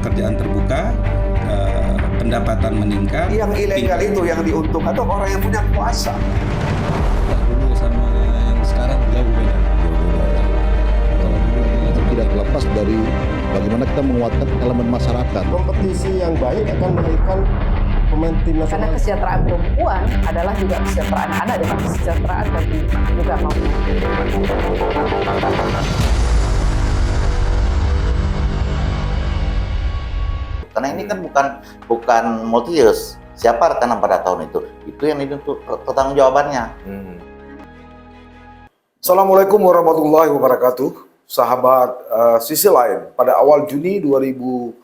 pekerjaan terbuka, pendapatan meningkat. Yang ilegal itu yang diuntungkan atau orang yang punya kuasa. Dulu sama yang sekarang jauh beda. Kalau dulu itu tidak terlepas dari bagaimana kita menguatkan elemen masyarakat. Kompetisi yang baik akan melahirkan pemain tim Karena nasional. kesejahteraan perempuan adalah juga kesejahteraan anak dan kesejahteraan bagi juga mau. Karena ini kan bukan multi-use. Siapa rekanan pada tahun itu? Itu yang dituntut pertanggungjawabannya. Assalamualaikum warahmatullahi wabarakatuh. Sahabat sisi lain, pada awal Juni 2023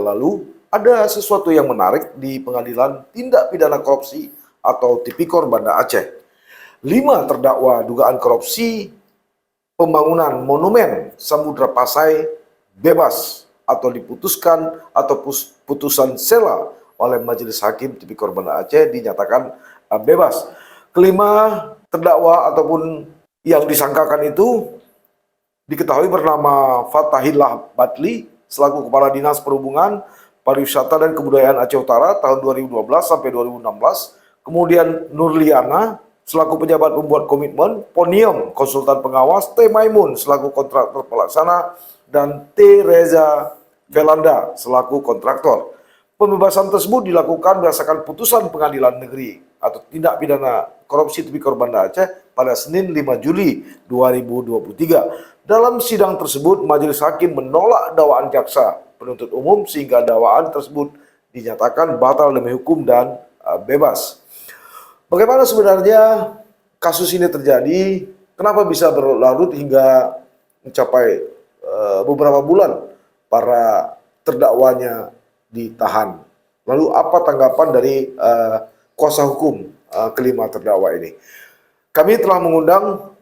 lalu ada sesuatu yang menarik di Pengadilan Tindak Pidana Korupsi atau Tipikor Banda Aceh. 5 terdakwa dugaan korupsi pembangunan monumen Samudra Pasai bebas atau diputuskan atau putusan sela oleh Majelis Hakim Tipikor Banda Aceh dinyatakan bebas. Kelima terdakwa ataupun yang disangkakan itu diketahui bernama Fatahillah Batli selaku Kepala Dinas Perhubungan, Pariwisata dan Kebudayaan Aceh Utara tahun 2012 sampai 2016. Kemudian Nurliana selaku pejabat pembuat komitmen, Ponium konsultan pengawas, T. Maimun selaku kontraktor pelaksana, dan T. Reza Velanda selaku kontraktor. Pembebasan tersebut dilakukan berdasarkan putusan Pengadilan Negeri atau Tindak Pidana Korupsi Tipikor Banda Aceh pada Senin 5 Juli 2023. Dalam sidang tersebut, Majelis Hakim menolak dakwaan jaksa penuntut umum sehingga dakwaan tersebut dinyatakan batal demi hukum dan bebas. Bagaimana sebenarnya kasus ini terjadi? Kenapa bisa berlarut hingga mencapai beberapa bulan para terdakwanya ditahan? Lalu apa tanggapan dari kuasa hukum kelima terdakwa ini? Kami telah mengundang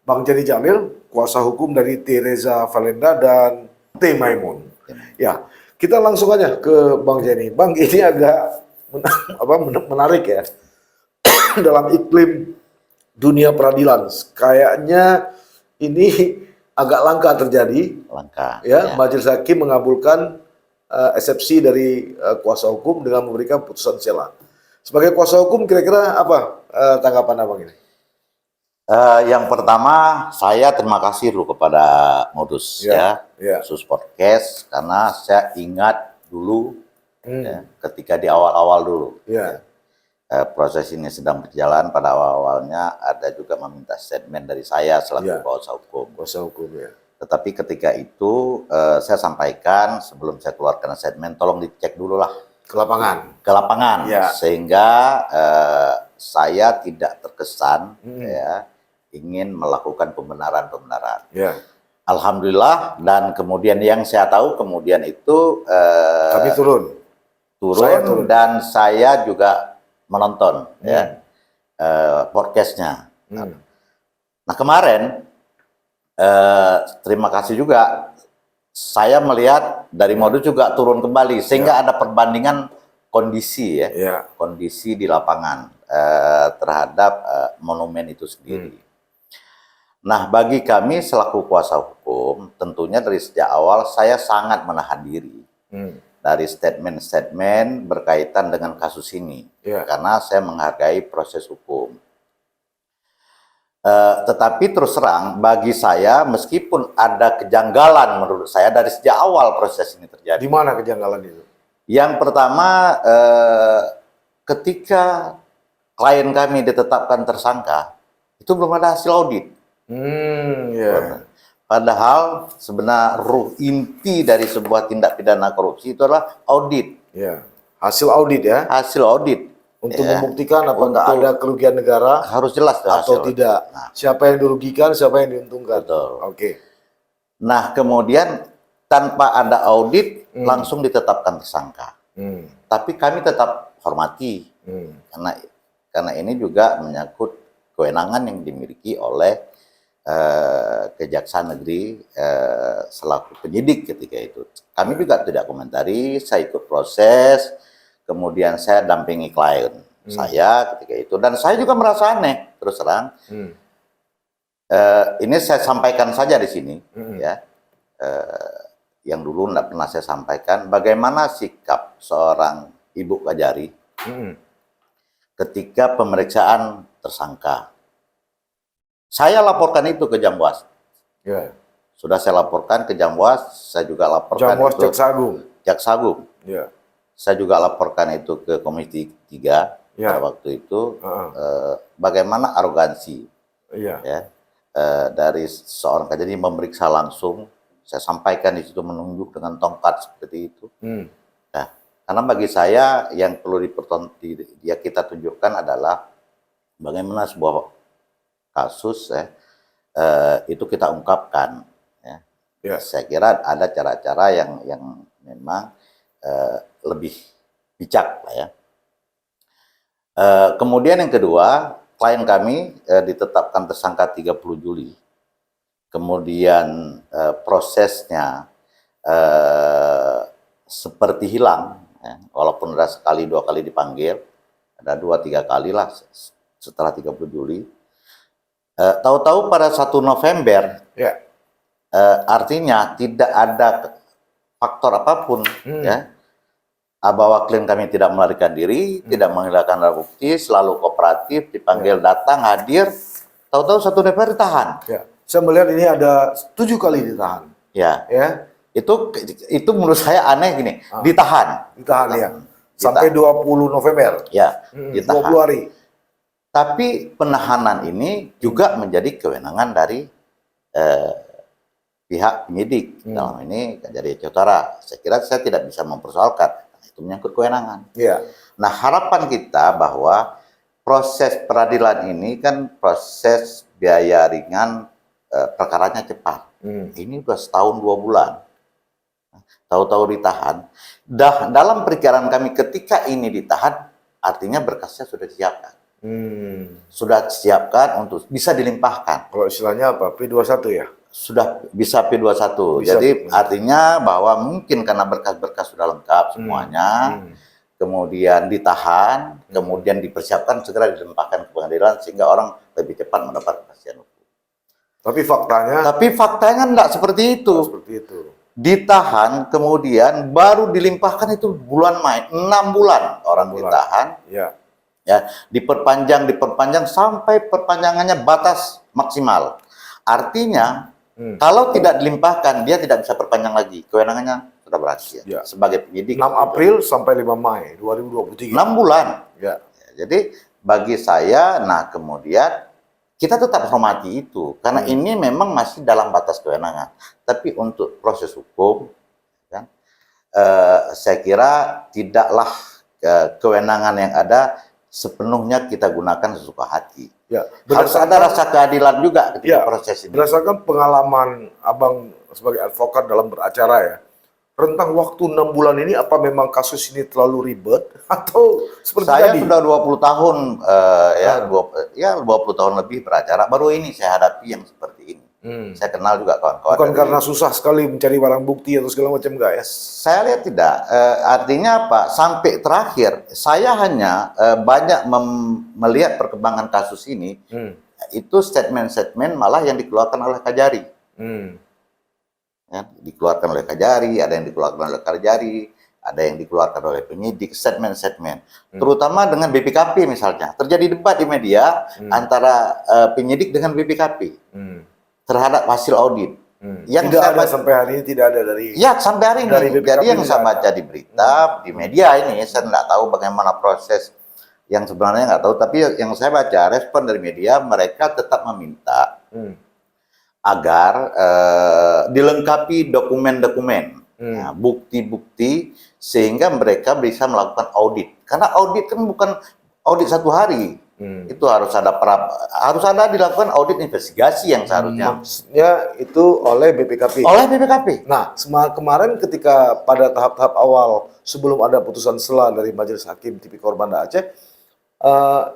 Bang Jenny Jamil, kuasa hukum dari T. Reza Valenda dan T. Maimun. Ya, kita langsung aja ke Bang Jenny. Bang, ini agak menarik ya. Dalam iklim dunia peradilan, kayaknya ini agak langka terjadi. Langka. Ya. Majelis Hakim mengabulkan eksepsi dari kuasa hukum dengan memberikan putusan sela. Sebagai kuasa hukum, kira-kira apa tanggapan Abang ini? Yang pertama, saya terima kasih dulu kepada Modus khusus podcast, karena saya ingat dulu ketika di awal-awal dulu. Proses ini sedang berjalan, pada awal-awalnya ada juga meminta statement dari saya selaku kuasa hukum. Kuasa hukum Tetapi ketika itu saya sampaikan sebelum saya keluarkan statement, tolong dicek dulu lah ke lapangan. Sehingga saya tidak terkesan ingin melakukan pembenaran. Alhamdulillah, dan kemudian yang saya tahu kemudian itu kami turun dan saya juga menonton podcastnya. Nah kemarin terima kasih juga, saya melihat dari Modus juga turun kembali sehingga ada perbandingan kondisi kondisi di lapangan terhadap monumen itu sendiri. Nah, bagi kami selaku kuasa hukum, tentunya dari sejak awal saya sangat menahan diri dari statement-statement berkaitan dengan kasus ini, karena saya menghargai proses hukum. Tetapi terus terang, bagi saya, meskipun ada kejanggalan menurut saya dari sejak awal proses ini terjadi. Di mana kejanggalan itu? Yang pertama, ketika klien kami ditetapkan tersangka, itu belum ada hasil audit. Padahal sebenarnya inti dari sebuah tindak pidana korupsi itu adalah audit. Hasil audit Hasil audit. Untuk membuktikan apakah ada kerugian negara. Harus jelas atau tidak. Siapa yang dirugikan, siapa yang diuntungkan. Nah, kemudian tanpa ada audit langsung ditetapkan tersangka. Tapi kami tetap hormati. Karena ini juga menyangkut kewenangan yang dimiliki oleh Kejaksaan Negeri selaku penyidik ketika itu. Kami juga tidak komentari, saya ikut proses, kemudian saya dampingi klien saya ketika itu, dan saya juga merasa aneh terus terang. Ini saya sampaikan saja di sini, yang dulu tidak pernah saya sampaikan, bagaimana sikap seorang Ibu Kajari ketika pemeriksaan tersangka. Saya laporkan itu ke Jamwas. Ya. Sudah saya laporkan ke Jamwas, saya juga laporkan Jamwas itu Jaksa Agung. Jaksa Agung. Ya. Saya juga laporkan itu ke Komisi 3 Ya. pada waktu itu. Bagaimana arogansi Iya. ya dari seorang Kajari memeriksa langsung. Saya sampaikan di situ menunjuk dengan tongkat seperti itu. Nah, karena bagi saya yang perlu kita tunjukkan adalah bagaimana sebuah kasus itu kita ungkapkan. Ya. Saya kira ada cara-cara yang memang lebih bijak lah ya. Kemudian yang kedua, klien kami ditetapkan tersangka 30 Juli. Kemudian prosesnya seperti hilang, ya. Walaupun ada sekali dua kali dipanggil, ada 2-3 kali lah setelah 30 Juli. Tahu-tahu pada 1 November, Ya. artinya tidak ada faktor apapun, ya, bahwa klien kami tidak melarikan diri, tidak menghilangkan barang bukti, selalu kooperatif, dipanggil datang, hadir, tahu-tahu 1 November ditahan. Ya. Saya melihat ini ada 7 kali ditahan. Ya, Ya. itu menurut saya aneh gini, ditahan. Ditahan ya. Sampai 20 November. Ya, 20 ditahan. hari. Tapi penahanan ini juga menjadi kewenangan dari pihak penyidik. Dalam ini Kajari Aceh Utara. Saya kira saya tidak bisa mempersoalkan. Itu menyangkut kewenangan. Ya. Nah, harapan kita bahwa proses peradilan ini kan proses biaya ringan, perkaranya cepat. Ini udah setahun 2 bulan. Tahu-tahu ditahan. Dalam perkiraan kami ketika ini ditahan, artinya berkasnya sudah disiapkan. Sudah disiapkan untuk bisa dilimpahkan. Kalau istilahnya apa? P21 ya? Sudah bisa P21. Bisa. Jadi artinya bahwa mungkin karena berkas-berkas sudah lengkap semuanya, kemudian ditahan, kemudian dipersiapkan segera dilimpahkan ke pengadilan sehingga orang lebih cepat mendapat kepastian hukum. Tapi faktanya Enggak seperti itu. seperti itu. Ditahan, kemudian baru dilimpahkan itu bulan Mei, 6 bulan orang ditahan, Ya. ya, diperpanjang sampai perpanjangannya batas maksimal. Artinya kalau tidak dilimpahkan dia tidak bisa perpanjang lagi, kewenangannya sudah berakhir. Ya. Sebagai penyidik 6 April sampai 5 Mei 2023. 6 bulan. Ya. Jadi bagi saya, nah kemudian kita tetap hormati itu karena ini memang masih dalam batas kewenangan. Tapi untuk proses hukum, kan, saya kira tidaklah kewenangan yang ada sepenuhnya kita gunakan sesuka hati. Ya. Harus ada rasa keadilan juga ketika proses ini. Berdasarkan pengalaman Abang sebagai advokat dalam beracara ya, rentang waktu 6 bulan ini apa memang kasus ini terlalu ribet atau seperti Saya tadi? sudah 20 tahun, 20 tahun lebih beracara, baru ini saya hadapi yang seperti ini. Saya kenal juga kawan-kawan. Bukan karena susah sekali mencari barang bukti atau segala macam enggak ya? Saya lihat tidak. Artinya apa? Sampai terakhir, saya hanya banyak melihat perkembangan kasus ini. Itu statement-statement malah yang dikeluarkan oleh Kajari. Ya, dikeluarkan oleh Kajari, ada yang dikeluarkan oleh Kajari, ada yang dikeluarkan oleh penyidik, statement-statement. Terutama dengan BPKP misalnya. Terjadi debat di media antara penyidik dengan BPKP. Terhadap hasil audit. Yang Tidak ada sampai hari ini, tidak ada dari... Ya, sampai hari ini. Dari BPKP Jadi yang saya tidak baca di berita, di media ini, saya tidak tahu bagaimana proses yang sebenarnya nggak tahu. Tapi yang saya baca, respon dari media, mereka tetap meminta agar dilengkapi dokumen-dokumen, bukti-bukti, sehingga mereka bisa melakukan audit. Karena audit kan bukan audit 1 hari. Itu harus ada dilakukan audit investigasi yang seharusnya Maksudnya itu oleh BPKP. oleh BPKP. Nah, kemarin ketika pada tahap-tahap awal sebelum ada putusan sela dari Majelis Hakim Tipikor Banda Aceh,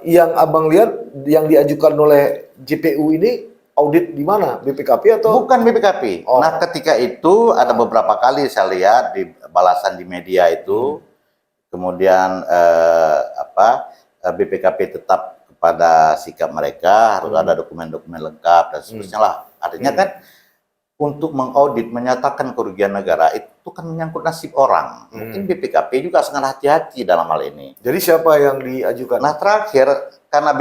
yang Abang lihat yang diajukan oleh JPU ini audit di mana? BPKP atau? Bukan BPKP. Oh. Nah, ketika itu ada beberapa kali saya lihat di balasan di media itu, kemudian BPKP tetap kepada sikap mereka, harus ada dokumen-dokumen lengkap dan seterusnya lah. Artinya kan untuk mengaudit, menyatakan kerugian negara itu kan menyangkut nasib orang. Mungkin BPKP juga sangat hati-hati dalam hal ini. Jadi siapa yang diajukan? Nah terakhir, karena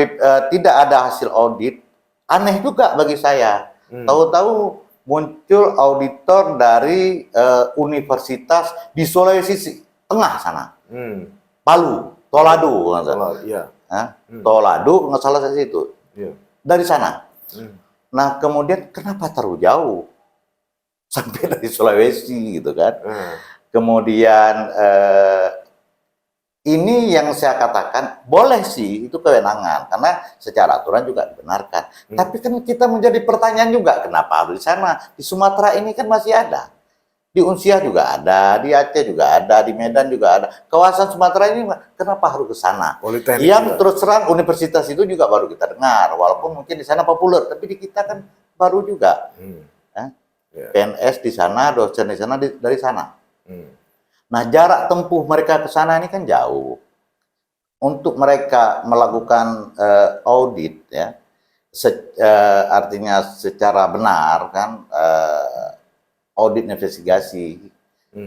tidak ada hasil audit, aneh juga bagi saya. Tahu-tahu muncul auditor dari universitas di Sulawesi Tengah sana, Palu, Tolado, Iya. Tolado nggak salah saya itu, dari sana. Nah kemudian kenapa terlalu jauh sampai dari Sulawesi gitu kan? Kemudian ini yang saya katakan boleh sih itu kewenangan karena secara aturan juga dibenarkan. Tapi kan kita menjadi pertanyaan juga kenapa harus di sana? Di Sumatera ini kan masih ada. Di Unsia juga ada, di Aceh juga ada, di Medan juga ada. Kawasan Sumatera ini kenapa harus ke sana? Yang terus terang universitas itu juga baru kita dengar, walaupun mungkin di sana populer, tapi di kita kan baru juga. PNS di sana, dosen di sana, dari sana. Nah, jarak tempuh mereka ke sana ini kan jauh. Untuk mereka melakukan audit, ya, artinya secara benar kan, audit investigasi,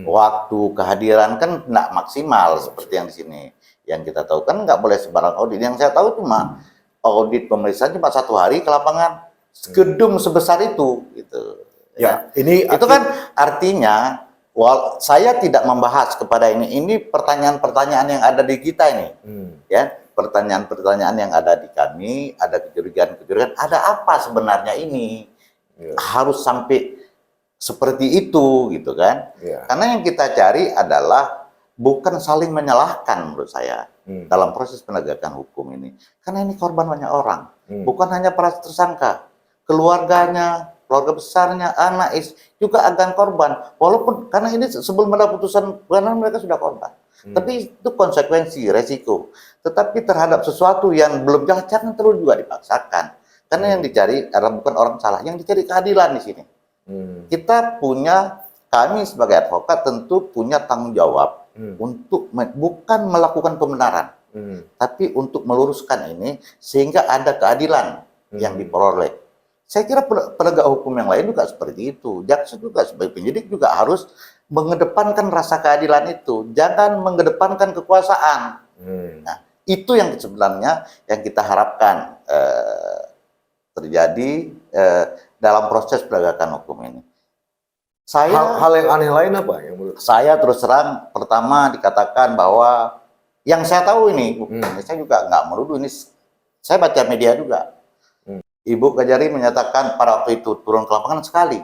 waktu kehadiran kan nggak maksimal seperti yang di sini. Yang kita tahu kan nggak boleh sembarang audit. Yang saya tahu cuma audit pemeriksaan cuma 1 hari ke lapangan, gedung sebesar itu, gitu. Ya, ini itu kan artinya, saya tidak membahas kepada ini pertanyaan-pertanyaan yang ada di kita ini, ya, pertanyaan-pertanyaan yang ada di kami, ada kecurigaan-kecurigaan, ada apa sebenarnya ini, harus sampai seperti itu, gitu kan? Karena yang kita cari adalah bukan saling menyalahkan menurut saya dalam proses penegakan hukum ini, karena ini korban banyak orang, bukan hanya para tersangka, keluarganya, keluarga besarnya, anak, juga akan korban. Walaupun karena ini sebelum ada putusan pengadilan mereka sudah korban. Tapi itu konsekuensi, resiko. Tetapi terhadap sesuatu yang belum jelas jangan terus juga dipaksakan. Karena yang dicari adalah bukan orang salah, yang dicari keadilan di sini. Kami sebagai advokat tentu punya tanggung jawab untuk bukan melakukan pembenaran, tapi untuk meluruskan ini sehingga ada keadilan yang diperoleh. Saya kira penegak hukum yang lain juga seperti itu. Jaksa juga sebagai penyidik juga harus mengedepankan rasa keadilan itu. Jangan mengedepankan kekuasaan. Nah, itu yang sebenarnya yang kita harapkan terjadi dalam proses penegakan hukum ini. Hal yang aneh lain apa yang menurut saya? Terus terang, pertama dikatakan bahwa yang saya tahu ini, saya juga nggak menuduh ini. Saya baca media juga. Ibu Kajari menyatakan pada waktu itu turun ke lapangan sekali,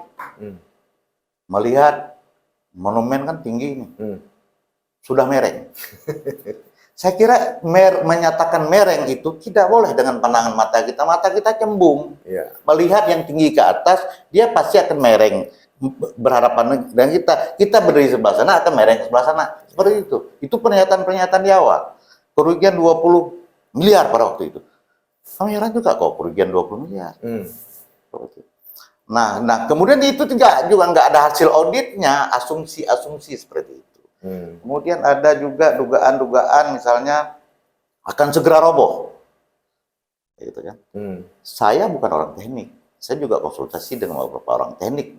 melihat monumen kan tinggi ini, sudah mereng. Saya kira menyatakan mereng itu tidak boleh dengan pandangan mata kita cembung. Melihat yang tinggi ke atas, dia pasti akan mereng. Berhadapan dengan kita berdiri sebelah sana akan mereng sebelah sana. Seperti itu. Itu pernyataan-pernyataan di awal. Kerugian 20 miliar pada waktu itu. Kami heran juga kok kerugian 20 miliar. Nah, kemudian itu juga nggak ada hasil auditnya, asumsi-asumsi seperti itu. Kemudian ada juga dugaan-dugaan misalnya akan segera roboh, gitu kan? Saya bukan orang teknik, saya juga konsultasi dengan beberapa orang teknik.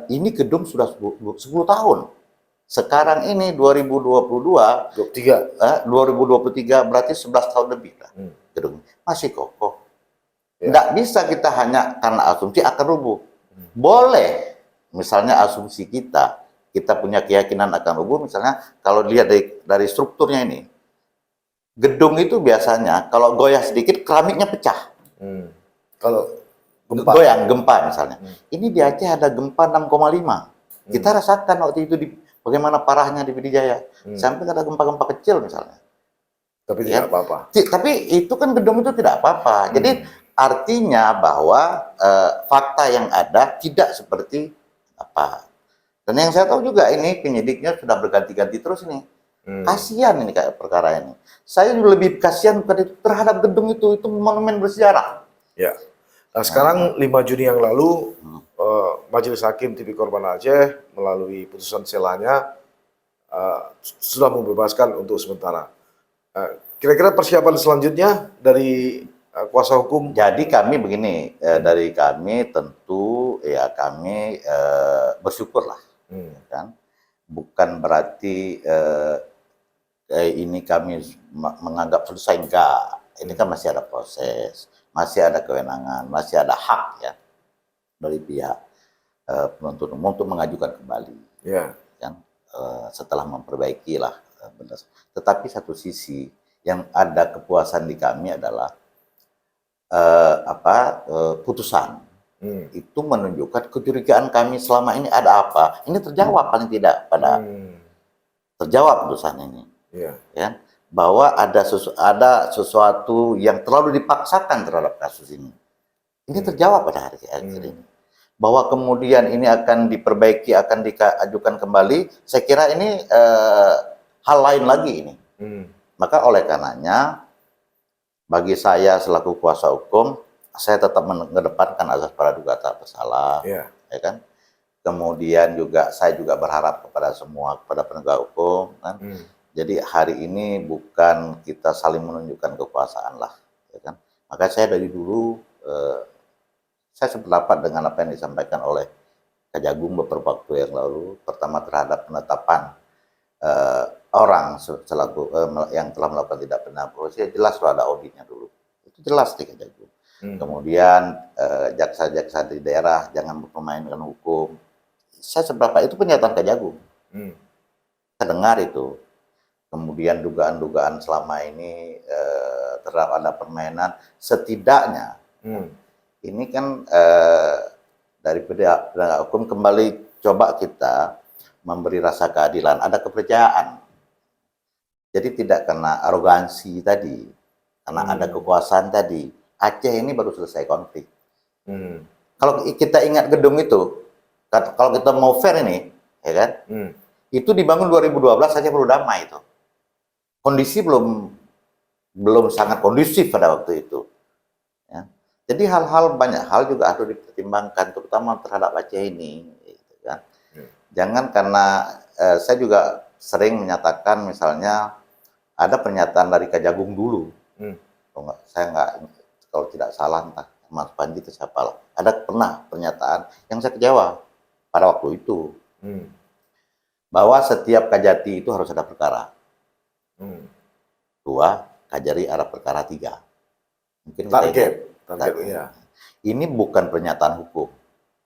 Ini gedung sudah 10 tahun. Sekarang ini 2023 berarti 11 tahun lebih lah. Gedung masih kokoh. Nggak bisa kita hanya karena asumsi akan rubuh. Boleh, misalnya asumsi kita punya keyakinan akan rubuh, misalnya kalau dilihat dari strukturnya ini. Gedung itu biasanya kalau goyah sedikit keramiknya pecah. Kalau gempa misalnya. Ini di Aceh ada gempa 6,5. Kita rasakan waktu itu bagaimana parahnya di Pidijaya. Sampai ada gempa-gempa kecil misalnya. Tapi tidak apa-apa. Tapi itu kan gedung itu tidak apa-apa. Jadi artinya bahwa fakta yang ada tidak seperti apa. Dan yang saya tahu juga ini penyidiknya sudah berganti-ganti terus ini. Kasihan ini kayak perkara ini. Saya lebih kasihan terhadap gedung itu monumen bersejarah. Ya. Nah, sekarang 5 Juni yang lalu Majelis Hakim Tipikor Banda Aceh melalui putusan selanya sudah membebaskan untuk sementara. Kira-kira persiapan selanjutnya dari kuasa hukum. Jadi kami begini, dari kami tentu ya kami bersyukur lah, kan? Bukan berarti ini kami menganggap selesai, enggak. Ini kan masih ada proses, masih ada kewenangan, masih ada hak ya dari pihak penuntut umum untuk mengajukan kembali, Ya. kan? Setelah memperbaiki lah benar. Tetapi satu sisi yang ada kepuasan di kami adalah putusan itu menunjukkan kecurigaan kami selama ini ada apa. Ini terjawab paling tidak pada terjawab putusan ini, Ya. ya, bahwa ada sesuatu yang terlalu dipaksakan terhadap kasus ini. Ini terjawab pada hari ini. Bahwa kemudian ini akan diperbaiki, akan diajukan kembali, saya kira ini hal lain lagi ini. Maka oleh karenanya, bagi saya selaku kuasa hukum, saya tetap mengedepankan azas praduga tak bersalah, Ya. ya kan. Kemudian juga saya juga berharap kepada semua, kepada penegak hukum, kan. Jadi hari ini bukan kita saling menunjukkan kekuasaan lah, ya kan. Maka saya dari dulu saya sependapat dengan apa yang disampaikan oleh Kejagung beberapa waktu yang lalu, pertama terhadap penetapan orang selaku yang telah melakukan tindak pidana korupsi, jelas kalau ada auditnya dulu, itu jelas di Kejagung. Kemudian jaksa-jaksa di daerah jangan bermain dengan hukum. Saya seberapa itu pernyataan Kejagung. Saya dengar itu. Kemudian dugaan-dugaan selama ini terhadap ada permainan, setidaknya ini kan dari penegak hukum kembali coba kita memberi rasa keadilan, ada kepercayaan. Jadi tidak kena arogansi tadi, karena ada kekuasaan tadi. Aceh ini baru selesai konflik. Kalau kita ingat gedung itu, kalau kita mau fair ini, ya kan, itu dibangun 2012 saja baru damai itu. Kondisi belum sangat kondusif pada waktu itu. Ya. Jadi banyak hal juga harus dipertimbangkan, terutama terhadap Aceh ini. Gitu kan. Jangan karena saya juga sering menyatakan misalnya ada pernyataan dari Kejagung dulu. Saya nggak, kalau tidak salah entah Mas Panji itu siapa lah. Ada pernah pernyataan yang saya kecewa pada waktu itu. Bahwa setiap Kajati itu harus ada perkara. 2, Kajari ada perkara 3. Mungkin Target, ya. Ini bukan pernyataan hukum.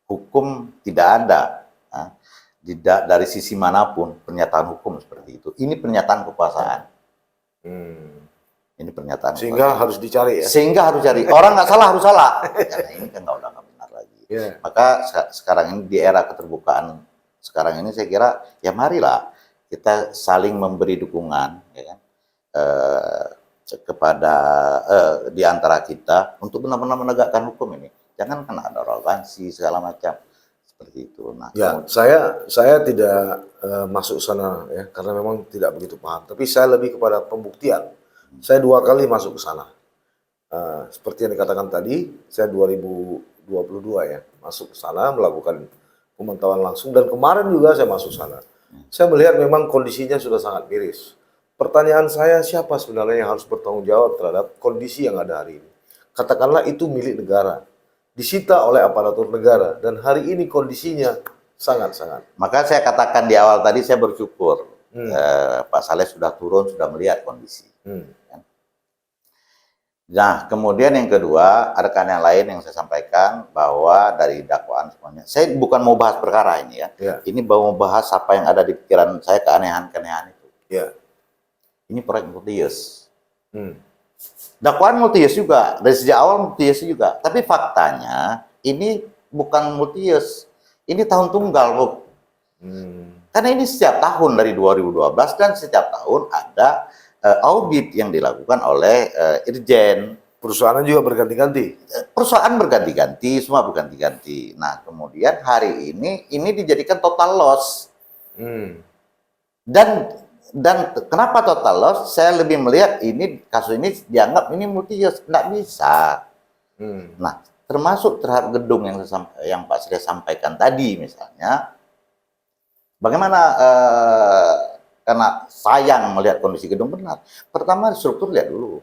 Hukum tidak ada. Tidak dari sisi manapun pernyataan hukum seperti itu. Ini pernyataan kekuasaan. Ini pernyataan Sehingga harus dicari ya. Sehingga harus cari. Orang nggak salah harus salah. Karena ini kan udah nggak benar lagi. Maka sekarang ini di era keterbukaan sekarang ini saya kira ya marilah kita saling memberi dukungan, ya kan, kepada di antara kita untuk benar-benar menegakkan hukum ini. Jangan kena ada arogansi segala macam seperti itu. Nah, ya, saya tidak masuk sana ya, karena memang tidak begitu paham. Tapi saya lebih kepada pembuktian. Saya 2 kali masuk ke sana. Seperti yang dikatakan tadi, saya 2022 ya masuk ke sana melakukan pemantauan langsung, dan kemarin juga saya masuk sana. Saya melihat memang kondisinya sudah sangat miris. Pertanyaan saya, siapa sebenarnya yang harus bertanggung jawab terhadap kondisi yang ada hari ini? Katakanlah itu milik negara, disita oleh aparatur negara, dan hari ini kondisinya sangat-sangat. Maka saya katakan di awal tadi, saya bersyukur Pak Saleh sudah turun, sudah melihat kondisi. Nah, kemudian yang kedua, rekan yang lain yang saya sampaikan bahwa dari dakwaan semuanya, saya bukan mau bahas perkara ini ya. Ini mau bahas apa yang ada di pikiran saya, keanehan-keanehan itu. Ini proyek multi-use. Dakwaan multi-use juga, dari sejak awal multi-use juga. Tapi faktanya ini bukan multi-use, ini tahun tunggal, Bu. Karena ini setiap tahun dari 2012 dan setiap tahun ada audit yang dilakukan oleh Irjen. Perusahaan juga berganti-ganti. Perusahaan berganti-ganti, semua berganti-ganti. Nah, kemudian hari ini dijadikan total loss. Dan kenapa total loss? Saya lebih melihat ini kasus ini dianggap ini multi-use, nggak bisa. Nah, termasuk terhadap gedung yang Pak Sri sampaikan tadi misalnya, bagaimana karena sayang melihat kondisi gedung benar. Pertama struktur lihat dulu.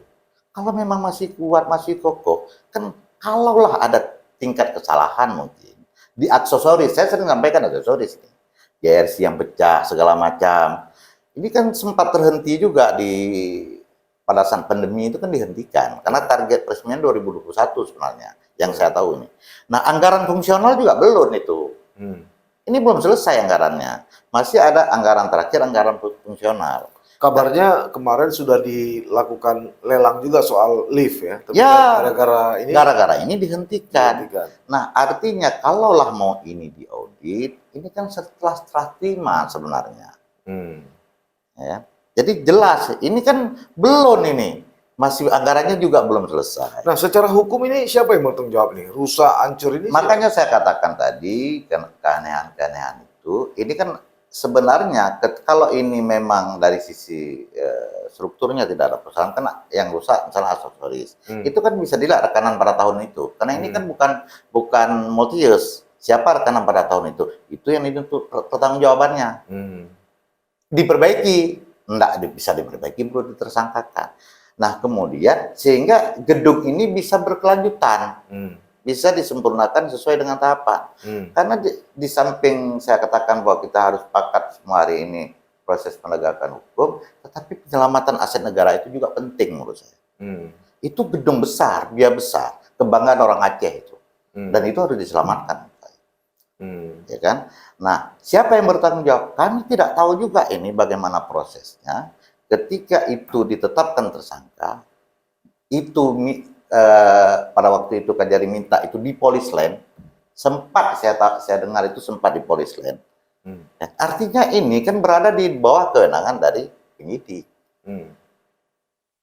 Kalau memang masih kuat, masih kokoh, kan kalaulah ada tingkat kesalahan mungkin di aksesoris, saya sering sampaikan aksesoris nih, JRC yang pecah segala macam, ini kan sempat terhenti juga pada saat pandemi itu kan dihentikan karena target peresmian 2021 sebenarnya yang saya tahu ini. Nah, anggaran fungsional juga belum itu. Ini belum selesai anggarannya, masih ada anggaran terakhir, anggaran fungsional. Kabarnya kemarin sudah dilakukan lelang juga soal lift ya. Tapi Ya, gara-gara ini dihentikan. Nah, artinya kalaulah mau ini diaudit, ini kan setelah terima sebenarnya. Ya. Jadi jelas, ini kan belum ini. Masih anggarannya juga belum selesai. Nah, secara hukum ini siapa yang bertanggung jawab nih? Rusak, hancur ini Makanya saya katakan tadi, keanehan-keanehan itu, ini kan sebenarnya kalau ini memang dari sisi strukturnya tidak ada persoalan, kan yang rusak misalnya aksesoris, itu kan bisa dilihat rekanan pada tahun itu, karena ini kan bukan multi use. Siapa rekanan pada tahun itu yang itu pertanggungjawabannya. Diperbaiki, enggak bisa diperbaiki, perlu ditersangkakan. Nah, kemudian sehingga gedung ini bisa berkelanjutan. Bisa disempurnakan sesuai dengan tahapan. Karena di samping saya katakan bahwa kita harus sepakat semua hari ini proses penegakan hukum, tetapi penyelamatan aset negara itu juga penting menurut saya. Itu gedung besar, dia besar, kebanggaan orang Aceh itu. Dan itu harus diselamatkan. Ya kan? Nah, siapa yang bertanggung jawab? Kami tidak tahu juga ini bagaimana prosesnya. Ketika itu ditetapkan tersangka, itu pada waktu itu Kajari minta itu di Polis Lain, sempat saya dengar itu sempat di Polis Lain. Artinya ini kan berada di bawah kewenangan dari penyidik.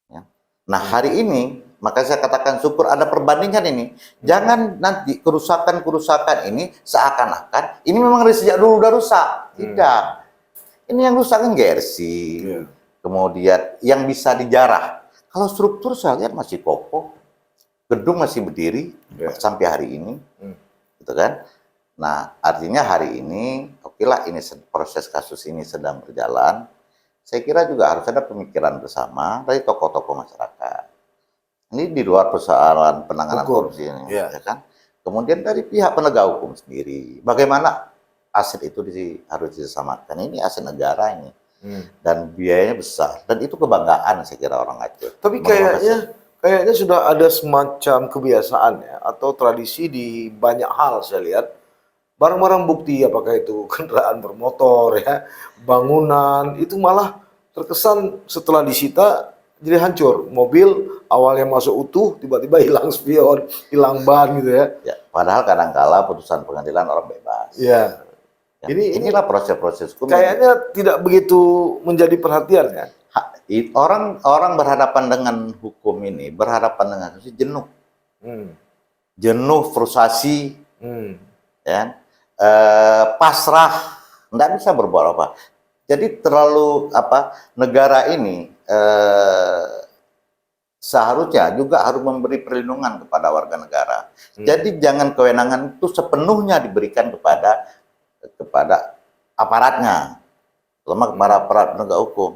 Ya. Nah, hari ini maka saya katakan syukur ada perbandingan ini. Jangan nanti kerusakan-kerusakan ini seakan-akan ini memang dari sejak dulu udah rusak. Tidak. Ini yang rusak kan Gersi. Kemudian yang bisa dijarah. Kalau struktur saya lihat masih kokoh. Gedung masih berdiri sampai hari ini, gitu kan? Nah, artinya hari ini, okelah ini proses kasus ini sedang berjalan. Saya kira juga harus ada pemikiran bersama dari tokoh-tokoh masyarakat. Ini di luar persoalan penanganan korupsi ini, ya kan? Kemudian dari pihak penegak hukum sendiri, bagaimana aset itu harus disamakan? Ini aset negara ini, dan biayanya besar, dan itu kebanggaan saya kira orang Aceh. Tapi kayaknya sudah ada semacam kebiasaan ya, atau tradisi di banyak hal saya lihat. Barang-barang bukti, apakah itu kendaraan bermotor ya, bangunan, itu malah terkesan setelah disita jadi hancur. Mobil awalnya masuk utuh, tiba-tiba hilang spion, hilang ban gitu ya. Padahal kadang-kala putusan pengadilan orang bebas. Ya. Inilah proses-proses hukum. Kayaknya tidak begitu menjadi perhatian ya. Orang berhadapan dengan hukum ini, berhadapan dengan itu jenuh. Jenuh, frustasi, ya, pasrah, nggak bisa berbuat apa. Jadi terlalu negara ini seharusnya juga harus memberi perlindungan kepada warga negara. Jadi jangan kewenangan itu sepenuhnya diberikan kepada aparatnya, terutama kepada aparat penegak hukum.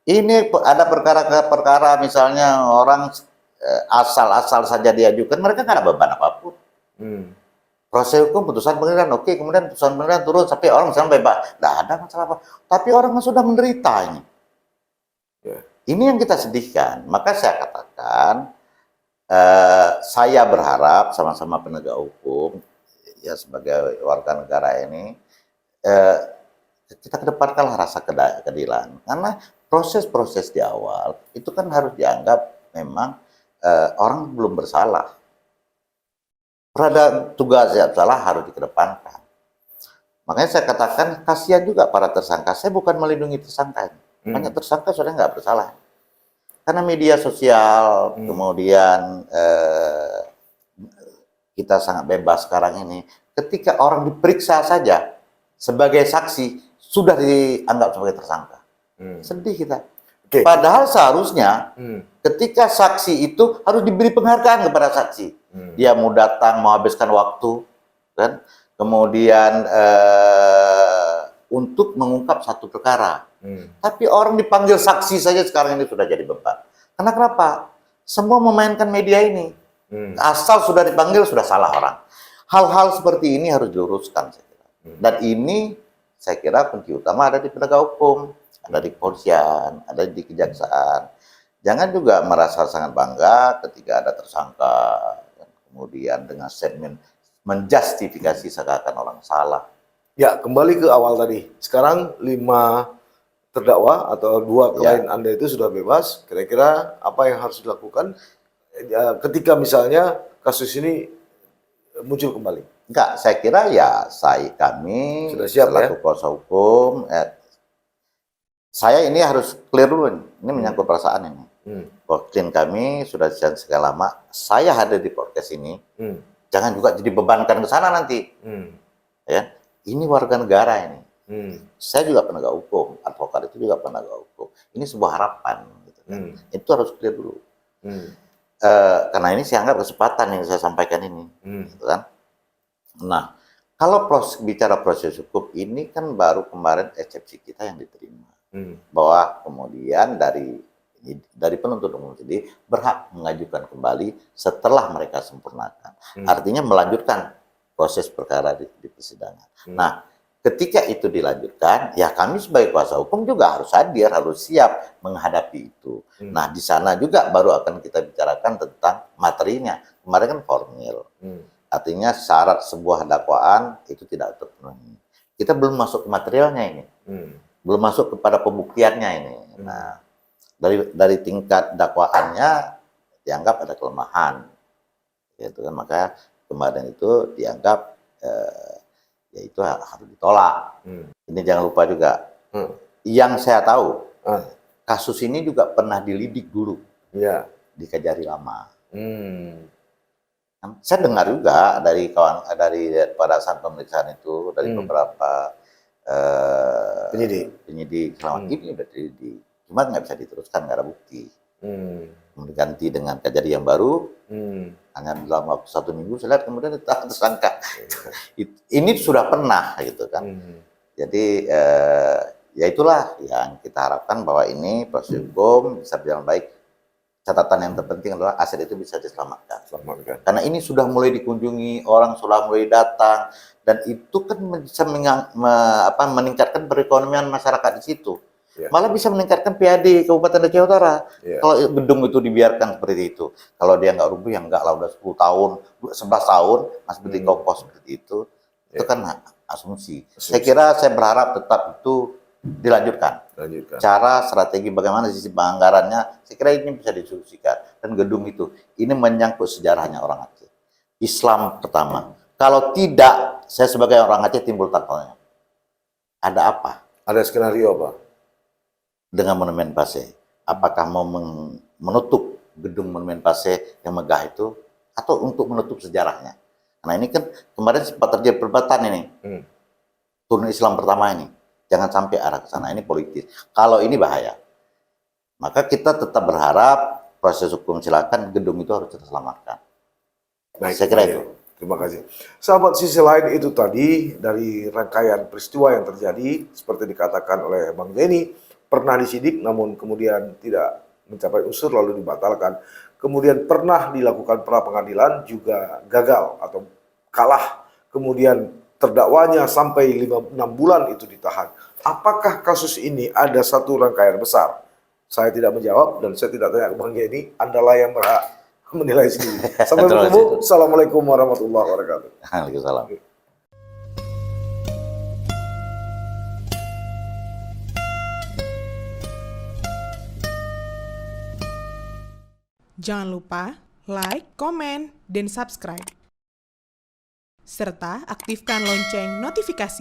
Ini ada perkara-perkara misalnya orang asal-asal saja diajukan, mereka nggak ada beban apapun. Proses hukum, putusan pengadilan, oke, kemudian putusan pengadilan turun, sampai orang misalnya bebas, nggak ada masalah apa. Tapi orang sudah menderita ini. Ini yang kita sedihkan. Maka saya katakan, saya berharap sama-sama penegak hukum, ya sebagai warga negara ini, kita kedepankanlah rasa keadilan. Karena proses-proses di awal itu kan harus dianggap memang orang belum bersalah. Pada tugas yang salah harus dikedepankan. Makanya saya katakan kasihan juga para tersangka. Saya bukan melindungi tersangka. Banyak tersangka sudah nggak bersalah. Karena media sosial, kemudian kita sangat bebas sekarang ini. Ketika orang diperiksa saja sebagai saksi, sudah dianggap sebagai tersangka. Sedih kita. Padahal seharusnya ketika saksi itu harus diberi penghargaan kepada saksi. Dia mau datang, mau habiskan waktu, kan? Kemudian untuk mengungkap satu perkara. Tapi orang dipanggil saksi saja sekarang ini sudah jadi beban. Karena kenapa? semua memainkan media ini. Asal sudah dipanggil sudah salah orang. Hal-hal seperti ini harus diluruskan saya kira. Dan ini saya kira kunci utama ada di penegak hukum, ada di kepolisian, ada di kejaksaan. Jangan juga merasa sangat bangga ketika ada tersangka, kemudian dengan statement menjustifikasi seakan orang salah. Ya, kembali ke awal tadi. Sekarang 5 terdakwa atau 2 klien Anda itu sudah bebas. Kira-kira apa yang harus dilakukan ketika misalnya kasus ini muncul kembali? Enggak, saya kira ya kami sudah siap, selaku kuasa hukum, saya ini harus clear dulu nih. Ini menyangkut perasaan ini. Klien kami sudah sekian lama, saya hadir di podcast ini, jangan juga jadi bebankan ke sana nanti. Ya, ini warga negara ini. Saya juga penegak hukum, advokat itu juga penegak hukum. Ini sebuah harapan. Gitu kan. Itu harus clear dulu. Karena ini saya anggap kesempatan yang saya sampaikan ini. Gitu kan. Nah, kalau bicara proses hukum ini kan baru kemarin eksepsi kita yang diterima. Bahwa kemudian dari penuntut umum sendiri berhak mengajukan kembali setelah mereka sempurnakan. Artinya melanjutkan proses perkara di persidangan. Nah, ketika itu dilanjutkan, ya kami sebagai kuasa hukum juga harus hadir, harus siap menghadapi itu. Nah, di sana juga baru akan kita bicarakan tentang materinya. Kemarin kan formil. Artinya syarat sebuah dakwaan itu tidak terpenuhi. Kita belum masuk ke materialnya ini. Belum masuk kepada pembuktiannya ini. Nah, dari tingkat dakwaannya dianggap ada kelemahan. Gitu kan, maka kemarin itu dianggap ya itu harus ditolak. Ini jangan lupa juga. Yang saya tahu, kasus ini juga pernah dilidik dulu di Kejari Lama. Saya dengar juga dari pada saat pemeriksaan itu dari beberapa penyidik selamat ini udah dilidik. Cuma nggak bisa diteruskan, nggak ada bukti. Diganti dengan kejadian yang baru, hanya dalam waktu 1 minggu saya lihat kemudian tersangka. Ini sudah pernah gitu kan. Jadi ya itulah yang kita harapkan bahwa ini proses hukum bisa berjalan baik. Catatan yang terpenting adalah aset itu bisa diselamatkan. Karena ini sudah mulai dikunjungi, orang sudah mulai datang, dan itu kan bisa meningkatkan perekonomian masyarakat di situ. Malah bisa meningkatkan PAD Kabupaten Aceh Utara. Kalau gedung itu dibiarkan seperti itu. Kalau dia nggak rubuh, ya nggak lah, udah 10 tahun, 11 tahun, masih berdiri kokoh seperti itu. Itu kan asumsi. Saya kira saya berharap tetap itu dilanjutkan. Cara, strategi bagaimana sisi anggarannya, saya kira ini bisa disolusikan. Dan gedung itu, ini menyangkut sejarahnya orang Aceh. Islam pertama. Kalau tidak, saya sebagai orang Aceh timbul tanya. Ada apa? Ada skenario apa? Dengan Monumen Paseh, apakah mau menutup gedung Monumen Paseh yang megah itu, atau untuk menutup sejarahnya? Nah ini kan kemarin sempat terjadi perdebatan ini, turun Islam pertama ini, jangan sampai arah ke sana, ini politis. Kalau ini bahaya, maka kita tetap berharap proses hukum silakan, gedung itu harus terselamatkan. Baik, saya kira itu. Terima kasih. Sahabat, sisi lain itu tadi dari rangkaian peristiwa yang terjadi, seperti dikatakan oleh Bang Denny, pernah disidik namun kemudian tidak mencapai unsur lalu dibatalkan. Kemudian pernah dilakukan pra pengadilan juga gagal atau kalah. Kemudian terdakwanya sampai 6 bulan itu ditahan. Apakah kasus ini ada satu rangkaian besar? Saya tidak menjawab dan saya tidak tanya ke Bang Denny. Andalah yang berhak menilai sendiri. Sampai bertemu. Assalamualaikum warahmatullahi wabarakatuh. Waalaikumsalam. Jangan lupa like, komen, dan subscribe. Serta aktifkan lonceng notifikasi.